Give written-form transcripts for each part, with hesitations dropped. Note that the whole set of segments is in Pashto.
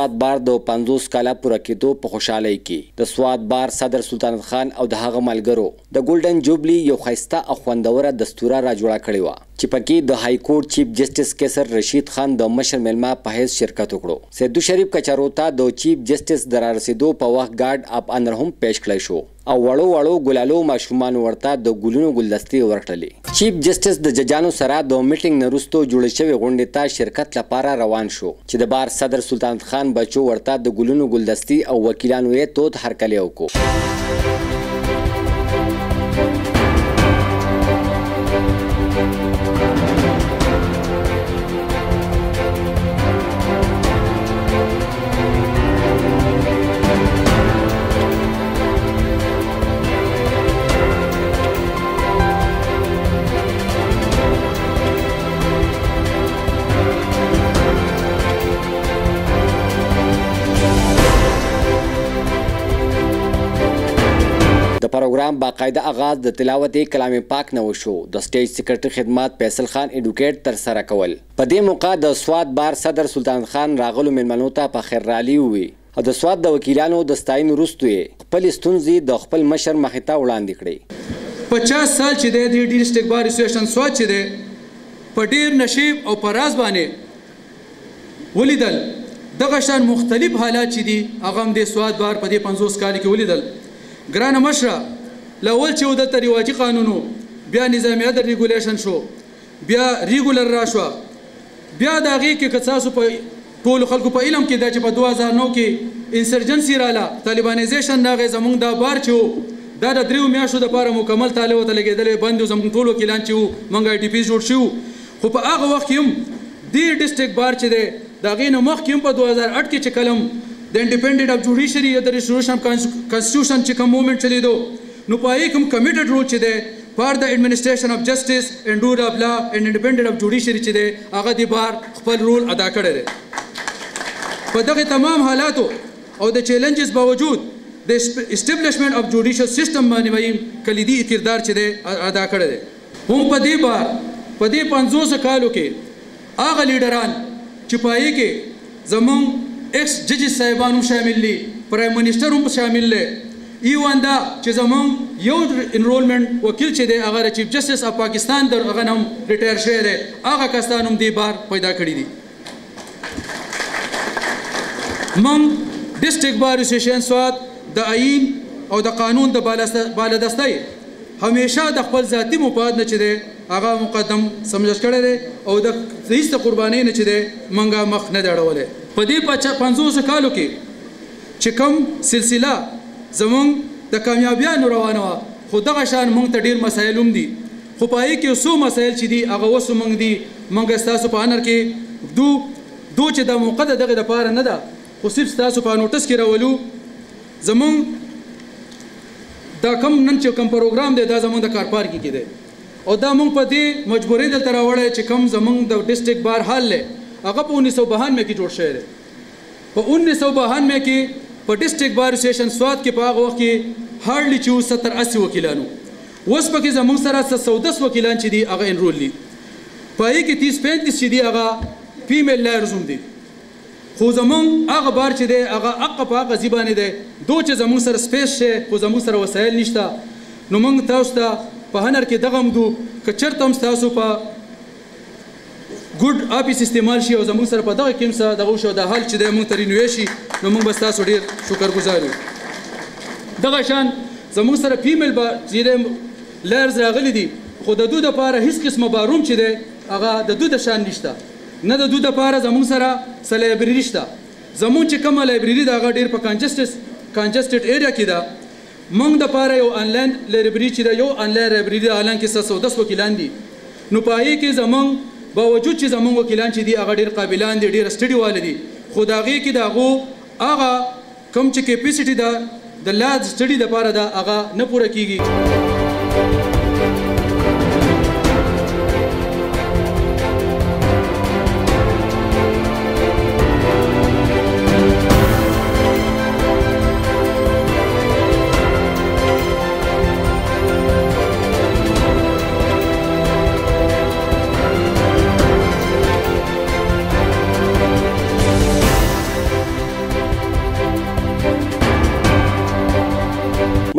سواد بار د 50 کاله پوره کېدو په خوشحالۍ کې د سواد بار صدر سلطان خان او د هغه ملګرو د ګولډن جوبلی یو ښایسته او خوندوره دستوره را جوړه کړې وه چې پکې د های کورټ چیف جسټس کیسر رشید خان د مشر میلمه په حیث شرکت وکړو. سیدو شریف کچارو ته د چیف جسټس د رارسېدو په وخت ګارډ اف آنر هم پیش کړی شو او وړو ګلالو ماشومان ورته د ګلونو ګلدستې ورکړلې. چیف جسټس د ججانو سره د میټینګ نه وروسته جوړې شوې غونډې ته شرکت لپاره روان شو چې د بار صدر سلطان خان بچو ورته د ګلونو ګلدستې او وکیلانو یې تود هرکلی وکړو. د پروګرام باقاعده آغاز د تلاوت کلام پاک نه وشو. د سټیج سیکرټري خدمات فیصل خان ایډوکیټ تر سره کول. په دې موقع د سواد بار صدر سلطان خان راغلو میلمنو ته په خیر رالي ووي او د سواد د وکیلانو د ستاینې وروسته یې خپلې ستونزې د خپل مشر مخې ته وړاندې کړې. 50 سال چې دی د ډسټرکټ بار اسوسییشن سواد چې دی په ډېر نشیب او په راز باندې ولیدل دغه شان مختلف حالات چې دي هغه هم د سواد بار په دې 50 کال کې ولیدل. ګرانه مشره لاول چې دلته رواجي قانونو بیا نظامی عدل ریګولیشن شو بیا ریګولر را شو بیا د هغې کې که تاسو په ټولو خلکو په علم کې دا چې په 2009 کې انسرجنسي راله طالبانیزیشن راغی زموږ دا بار چې و دا د 3 میاشتو دپاره مکمل طالب ورته لګېدلی بند و زموږ ټول وکیلان چې وو موږ آی ټي پیز جوړ شوي خو په هغه وخت کې هم دې ډسټرکټ بار چې دی د هغې نه مخکې هم په 2008 کې چې کلم د انډیپینډنټ اف جوډیشري د ریسټوریشن کانسټیټیوشن چې کوم موومنټ چلیدو نو په هغې کوم کمیټډ رول چې دی فار د ایډمنسټریشن اف جسټس اینډ رول اف لا اینډ انډیپینډنټ اف جوډیشري چې دی هغه د بار خپل رول ادا کړی دی. په دغه تمام حالاتو او د چیلنجز باوجود د اسټبلیشمنټ اف جوډیشل سیسټم باندې وایي کلیدي کردار چې دی ادا کړی دی. هم په دې بار په دې 50 کالو کې هغه لیډران چې په هغې کې زموږ ایکس ججز صاحبان هم شامل دي پرایم منسټر هم شامل دی ایوان دا چې زموږ یو انرولمنټ وکیل چې دی هغه د چیف جسټس اف پاکستان د هغه نه هم ریټایر شوی دی هغه کسان هم دې بار پیدا کړي دي. موږ ډسټرکټ بار اسوسییشن سواد د آئین او د قانون د بالادستۍ همیشه د خپل ذاتي مفاد نه چې دی هغه مقدم سمجش کړی دی او د هیڅ د قربانۍ نه چې دی موږ مخ نه دی اړولی. په دې 50 کالو کې چې کوم سلسله زموږ د کامیابیانو روانه وه خو دغه شان موږ ته ډېر مسایل هم دي خو په هغې کې څو مسایل چې دي هغه اوس موږ دي موږ ستاسو په انر کې دو چې دا موقع د دغې دپاره نه ده خو صرف ستاسو په نوټس کې راولو. زموږ دا کم نن چې کوم پروګرام دی دا زموږ د کار پارکي کې دی او دا موږ په دې مجبورۍ دلته راوړی چې کوم زموږ د ډسټرکټ بار حال دی هغه په 1992 کې جوړ شوی دی. په 1992 کې په ډسټرکټ بار اسوسییشن سواد کې په هغه وخت کې هارډلی چې 70-80 وکیلانو اوس پکې زموږ سره 110 وکیلان چې دي هغه انرول دي په هغې کې 30-35 چې دي هغه فیمیل لایرز هم دي خو زموږ هغه بار چې دی هغه حق په هغه ځای باندې دی دو چې زموږ سره سپیس شي خو زموږ سره وسایل نشته نو موږ تاسو ته په هنر کې دغه هم دو که چېرته هم ستاسو په ګډ آفیس استعمال شي او زموږ سره په دغه کې هم څه دغه وشي او دا حال چې دی موږ ته رینوی شي نو موږ به ستاسو ډېر شکرګزار یو. دغه شان زموږ سره فیمیل چې دی لایرز راغلي دي خو د دوی دپاره هېڅ قسمه باروم چې دی هغه د دوی د شان نشته نه د دوی دپاره زموږ سره څه لایبرري شته. زموږ چې کومه لایبرري ده هغه ډېر په کانجسټډ ایریا کې ده. موږ دپاره یو آنلاین لایبرري چې ده یو آنلاین لایبرري ده حالانکې 110 وکیلان دي نو په هغې کې زموږ باوجود چې زموږ وکیلان چې دي هغه ډېر قابلان دي ډېر سټډي واله دي خو د هغې کې د هغو هغه کوم چې کیپیسټي ده د لا سټډي دپاره ده هغه نه پوره کیږي.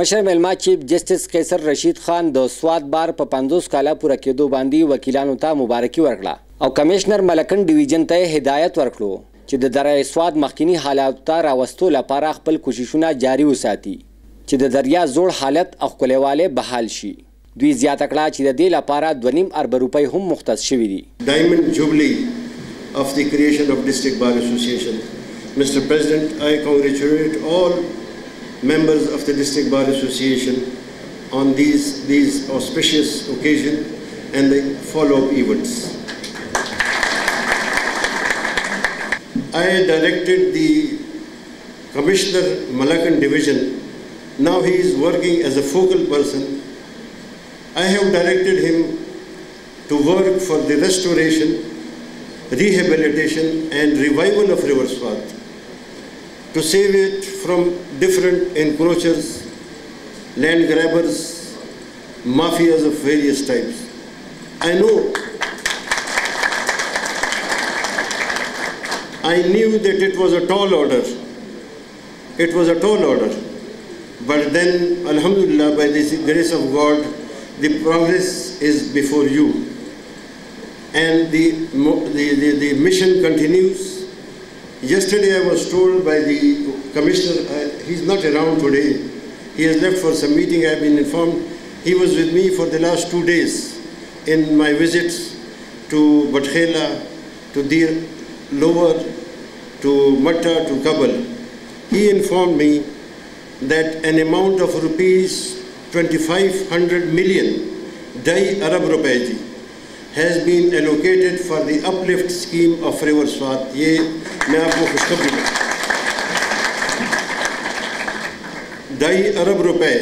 مشر میلمه چیف جسټس قیصر رشید خان د سواد بار په 50 کاله پوره کېدو باندې وکیلانو ته مبارکي ورکړه او کمشنر ملکن ډیویژن ته هدایت ورکړو چې د دریا سواد مخکینی حالات ته راوستو لپاره خپل کوششونه جاری وساتي چې د دریا زوړ حالت او خپلواله بحال شي. دوی زیاته کړه چې د دې لپاره 2.5 ارب روپۍ هم مختص شوي دي. Diamond Jubilee of the creation of District Bar Association. Mr. President, I congratulate all members of the District Bar Association on these auspicious occasions and the follow-up events. I directed the Commissioner Malakan Division. Now he is working as a focal person. I have directed him to work for the restoration, rehabilitation and revival of River Swat, to save it from different encroachers, land grabbers, mafias of various types. I knew that it was a tall order. It was a tall order. But then, Alhamdulillah, by the grace of God, the progress is before you. And the mission continues. Yesterday I was told by the commissioner, he's not around today, he has left for some meeting, I have been informed. He was with me for the last 2 days in my visits to Batkhela, to Dir Lower, to Matta, to Kabul. He informed me that an amount of rupees 2500 million, Dai Arab Rupai ji, has been allocated for the uplift scheme of River Swat. ये मैं आपको खुशखबरी दूँ. 2.5 अरब रुपए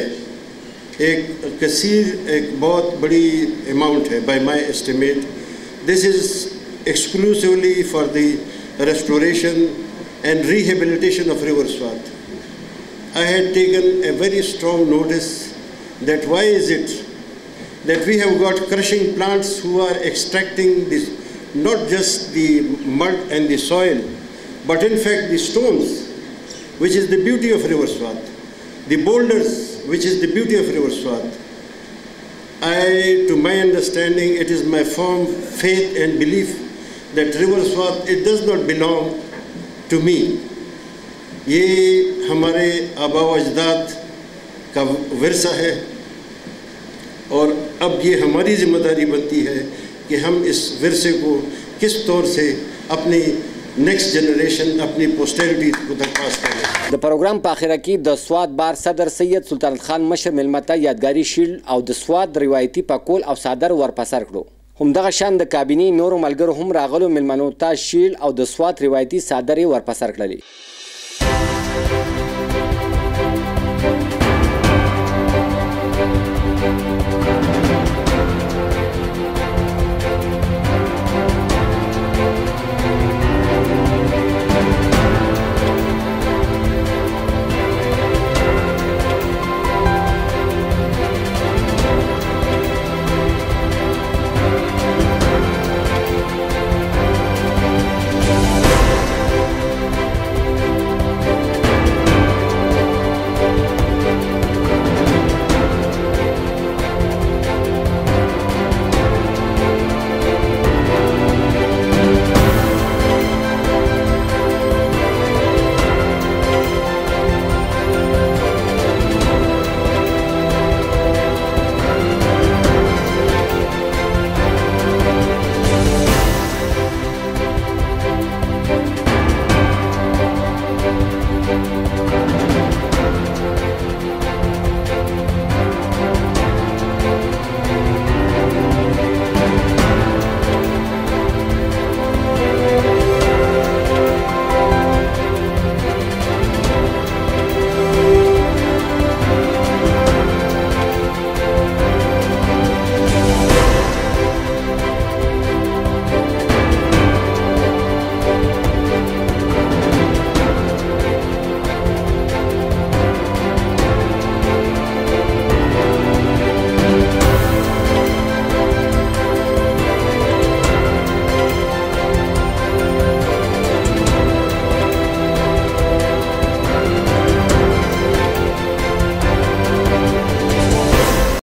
एक बहुत बड़ी amount है by my estimate. This is exclusively for the restoration and rehabilitation of River Swat. I had taken a very strong notice that why is it that we have got crushing plants who are extracting this, not just the mud and the soil, but in fact the stones, which is the beauty of River Swat, the boulders, which is the beauty of River Swat. To my understanding, it is my firm faith and belief that River Swat, it does not belong to me. ये हमारे आबा व अजदाद का विरसा है और अब ये हमारी जिम्मेदारी बनती है कि हम इस विरसे को किस तौर से अपनी नेक्स्ट जनरेशन अपनी पोस्टेरिटी को दरख्वास्त करें. د پروګرام په اخره کې د سواد بار صدر سید سلطان خان مشر میلمه ته یادګاري شیل او د سواد روایتي پکول او صادر ورپسر کړو. همدغه شان د کابینې نورو ملګرو هم راغلو میلمنو ته شیل او د سواد روایتي صادرې ورپسر کړلې.